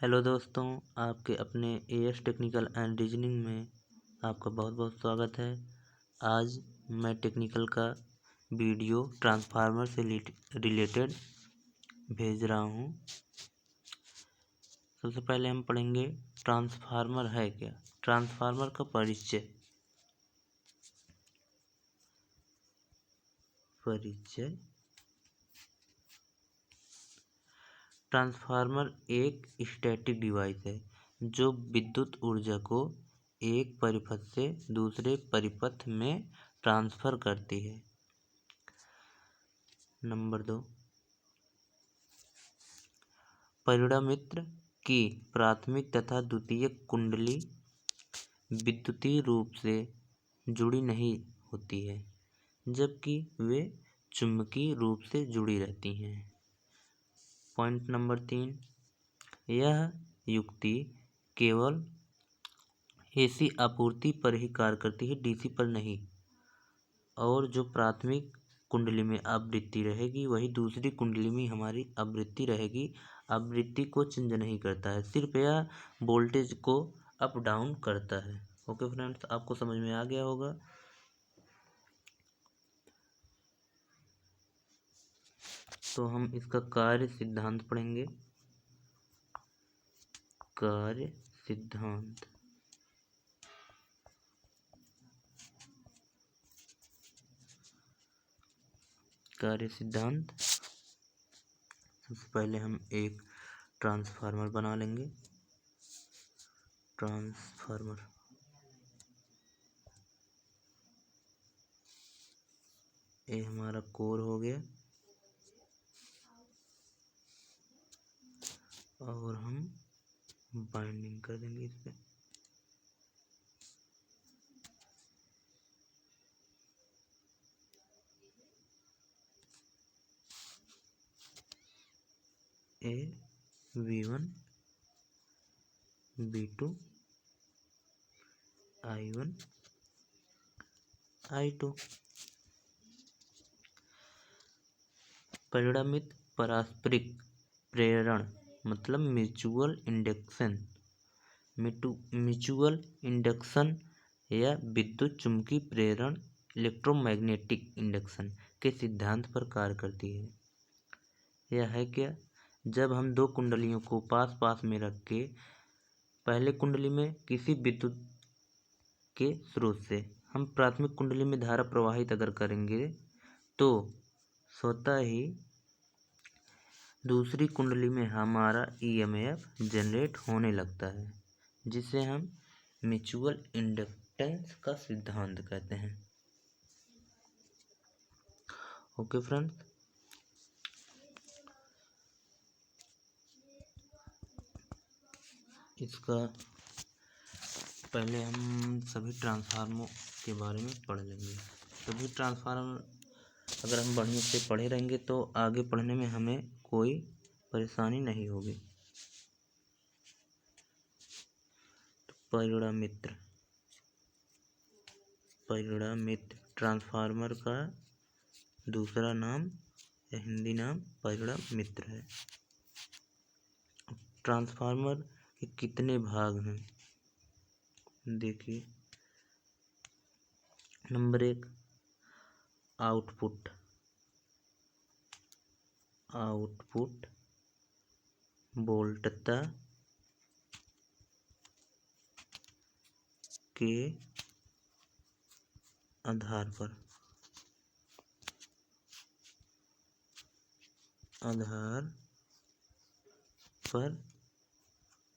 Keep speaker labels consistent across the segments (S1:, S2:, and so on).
S1: Hello दोस्तों, आपके अपने एएस टेक्निकल एंड रीजनिंग में आपका बहुत बहुत स्वागत है। आज मैं टेक्निकल का वीडियो ट्रांसफार्मर से रिलेटेड भेज रहा हूँ। सबसे पहले हम पढ़ेंगे ट्रांसफार्मर है क्या। ट्रांसफार्मर का परिचय। ट्रांसफार्मर एक स्टैटिक डिवाइस है जो विद्युत ऊर्जा को एक परिपथ से दूसरे परिपथ में ट्रांसफर करती है। नंबर 2, परिणामित्र की प्राथमिक तथा द्वितीयक कुंडली विद्युतीय रूप से जुड़ी नहीं होती है, जबकि वे चुंबकीय रूप से जुड़ी रहती हैं। पॉइंट नंबर 3, यह युक्ति केवल एसी आपूर्ति पर ही कार्य करती है, डीसी पर नहीं। और जो प्राथमिक कुंडली में आवृत्ति रहेगी वही दूसरी कुंडली में हमारी आवृत्ति रहेगी। आवृत्ति को चेंज नहीं करता है, सिर्फ यह वोल्टेज को अप डाउन करता है। ओके फ्रेंड्स, आपको समझ में आ गया होगा। तो हम इसका कार्य सिद्धांत पढ़ेंगे। कार्य सिद्धांत। कार्य सिद्धांत। सबसे पहले हम एक ट्रांसफार्मर बना लेंगे। ट्रांसफार्मर ये हमारा कोर हो गया और हम बाइंडिंग कर देंगे इस पे। ए V1 V2 I1 I2। परिणामित पारस्परिक प्रेरण मतलब म्यूचुअल इंडक्शन। म्यूचुअल इंडक्शन या विद्युत चुम्बकीय प्रेरण इलेक्ट्रोमैग्नेटिक इंडक्शन के सिद्धांत पर कार्य करती है। यह है क्या, जब हम दो कुंडलियों को पास पास में रख के पहले कुंडली में किसी विद्युत के स्रोत से हम प्राथमिक कुंडली में धारा प्रवाहित अगर करेंगे तो स्वतः ही दूसरी कुंडली में हमारा ईएमएफ जनरेट होने लगता है, जिसे हम म्यूचुअल इंडक्टेंस का सिद्धांत कहते हैं। ओके फ्रेंड्स, इसका पहले हम सभी ट्रांसफार्मर के बारे में पढ़ लेंगे। सभी ट्रांसफार्मर अगर हम बढ़िया से पढ़े रहेंगे तो आगे पढ़ने में हमें कोई परेशानी नहीं होगी। तो परिणामित्र ट्रांसफार्मर का दूसरा नाम या हिंदी नाम परिणामित्र है। ट्रांसफार्मर के कितने भाग हैं देखिए। नंबर 1, आउटपुट वोल्टता के आधार पर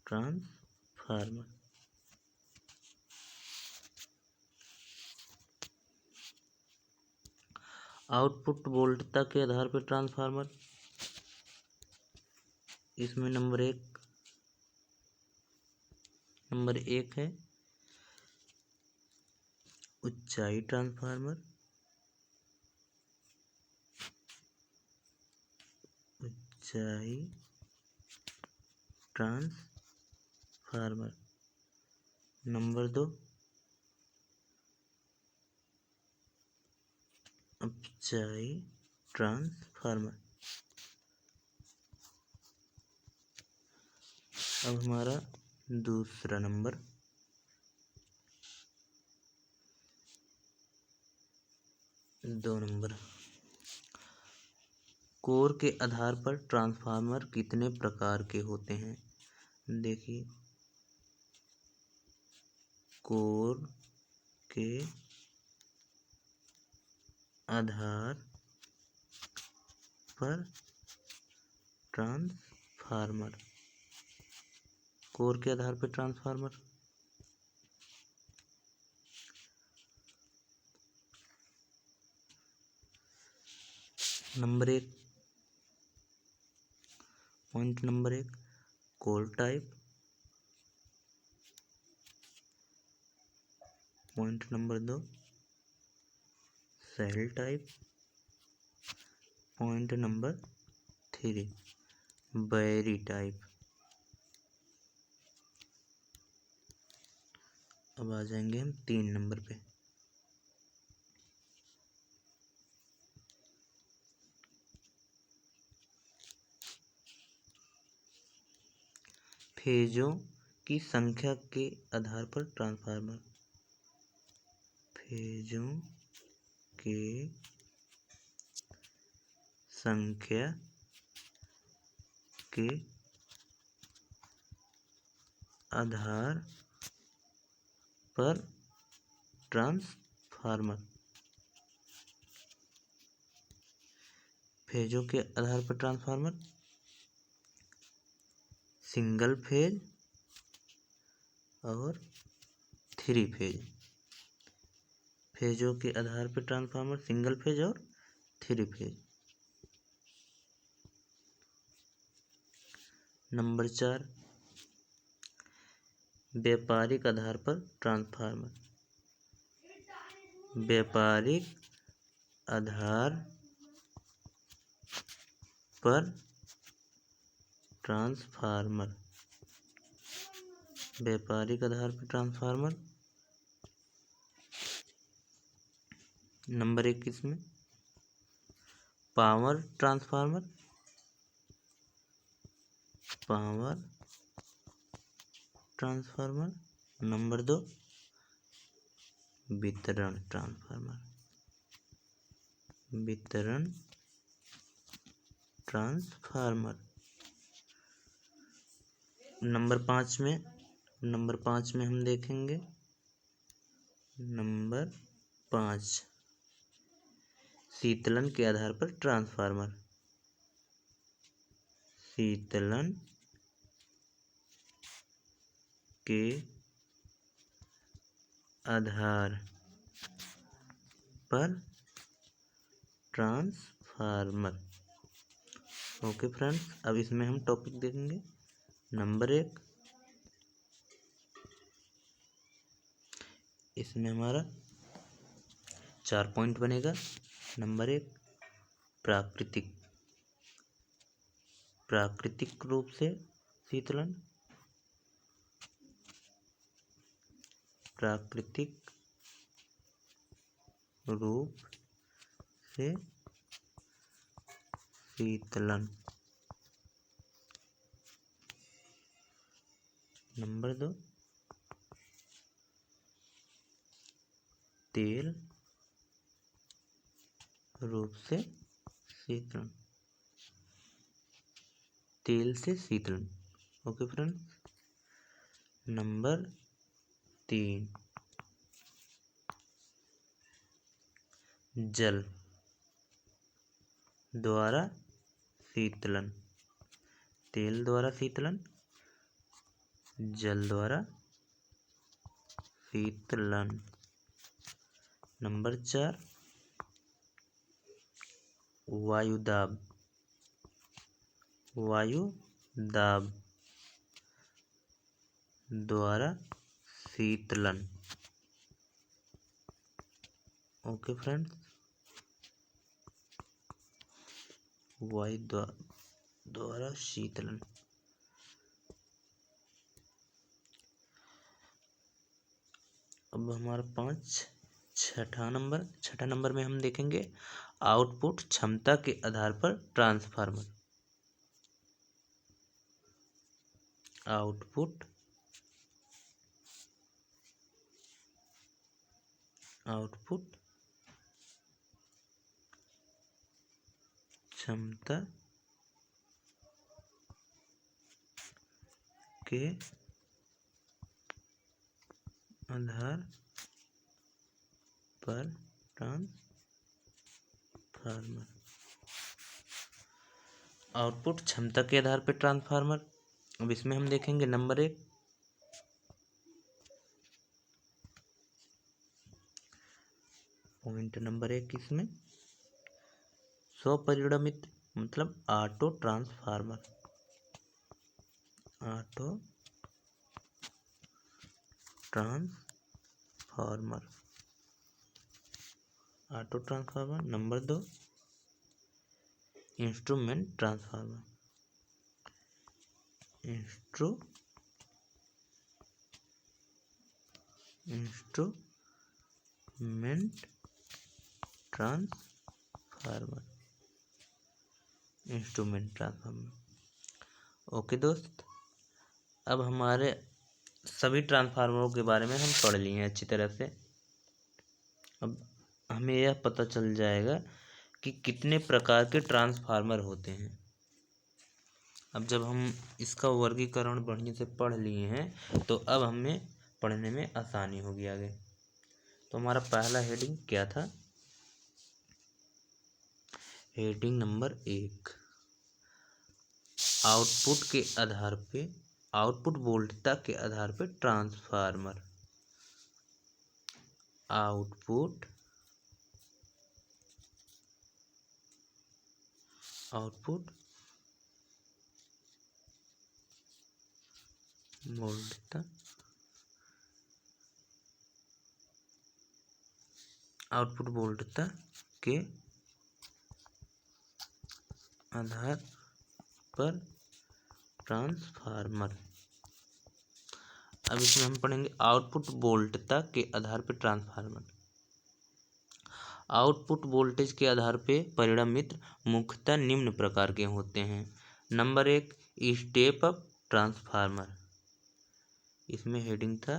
S1: ट्रांसफार्मर। आउटपुट वोल्टता के आधार पर ट्रांसफार्मर। इसमें नंबर एक है ऊंचाई ट्रांसफार्मर। Number 2, अपचाई transformer. अब हमारा दूसरा नंबर, दो नंबर, कोर के आधार पर ट्रांसफार्मर कितने प्रकार के होते हैं। देखिए, कोर के आधार पर ट्रांसफार्मर, कोर के आधार पर transformer, number 1, point number 1, core type, point number 2, shell type, point number 3, berry type. अब आ जाएंगे हम 3 नंबर पे, फेजों की संख्या के आधार पर ट्रांसफार्मर, फेजों के संख्या के आधार पर ट्रांसफार्मर, फेजों के आधार पर ट्रांसफार्मर, सिंगल फेज और 3 फेज, फेजों के आधार पर ट्रांसफार्मर, सिंगल फेज और 3 फेज। नंबर 4, व्यापारिक आधार पर ट्रांसफार्मर, व्यापारिक आधार पर ट्रांसफार्मर, व्यापारिक आधार पर ट्रांसफार्मर। नंबर 21 में power transformer, power transformer. Number 2, वितरण ट्रांसफार्मर, वितरण ट्रांसफार्मर। नंबर 5 में हम देखेंगे, नंबर 5, शीतलन के आधार पर ट्रांसफार्मर, शीतलन के आधार पर ट्रांसफार्मर। ओके फ्रेंड्स, अब इसमें हम टॉपिक देखेंगे। नंबर 1, इसमें हमारा 4 पॉइंट बनेगा। नंबर 1, प्राकृतिक, प्राकृतिक रूप से शीतलन, प्राकृतिक रूप से शीतलन। नंबर 2, तेल रूप से शीतलन, तेल से शीतलन। Okay friends. नंबर 3, जल द्वारा शीतलन, तेल द्वारा शीतलन, जल द्वारा शीतलन। नंबर 4, वायुदाब, वायुदाब द्वारा शीतलन। ओके फ्रेंड्स, वायु द्वारा शीतलन। अब हमारा छठा नंबर में हम देखेंगे आउटपुट क्षमता के आधार पर ट्रांसफार्मर, आउटपुट क्षमता के आधार पर ट्रांसफार्मर। आउटपुट क्षमता के आधार पर ट्रांसफार्मर। अब इसमें हम देखेंगे नंबर 1, पॉइंट नंबर 1 इसमें स्वपरिणमित मतलब auto transformer. Number 2, instrument transformer. Instrument transformer. Okay दोस्त, अब हमारे सभी ट्रांसफार्मरों के बारे में हम पढ़ लिए हैं अच्छी तरह से। अब हमें यह पता चल जाएगा कि कितने प्रकार के ट्रांसफार्मर होते हैं। अब जब हम इसका वर्गीकरण बढ़िया से पढ़ लिए हैं तो अब हमें पढ़ने में आसानी होगी आगे। तो हमारा पहला हेडिंग क्या था? हेडिंग नंबर 1, आउटपुट के आधार पे, आउटपुट वोल्टता के आधार पे ट्रांसफार्मर। आउटपुट वोल्टता के आधार पर ट्रांसफार्मर। अब इसमें हम पढ़ेंगे आउटपुट वोल्टता के आधार पर ट्रांसफार्मर। आउटपुट वोल्टेज के आधार पे परिणामित मुख्यतः निम्न प्रकार के होते हैं। Number 1, step up transformer. इसमें हेडिंग था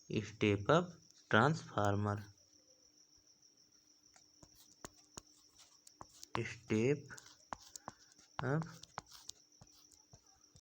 S1: step up transformer. Step up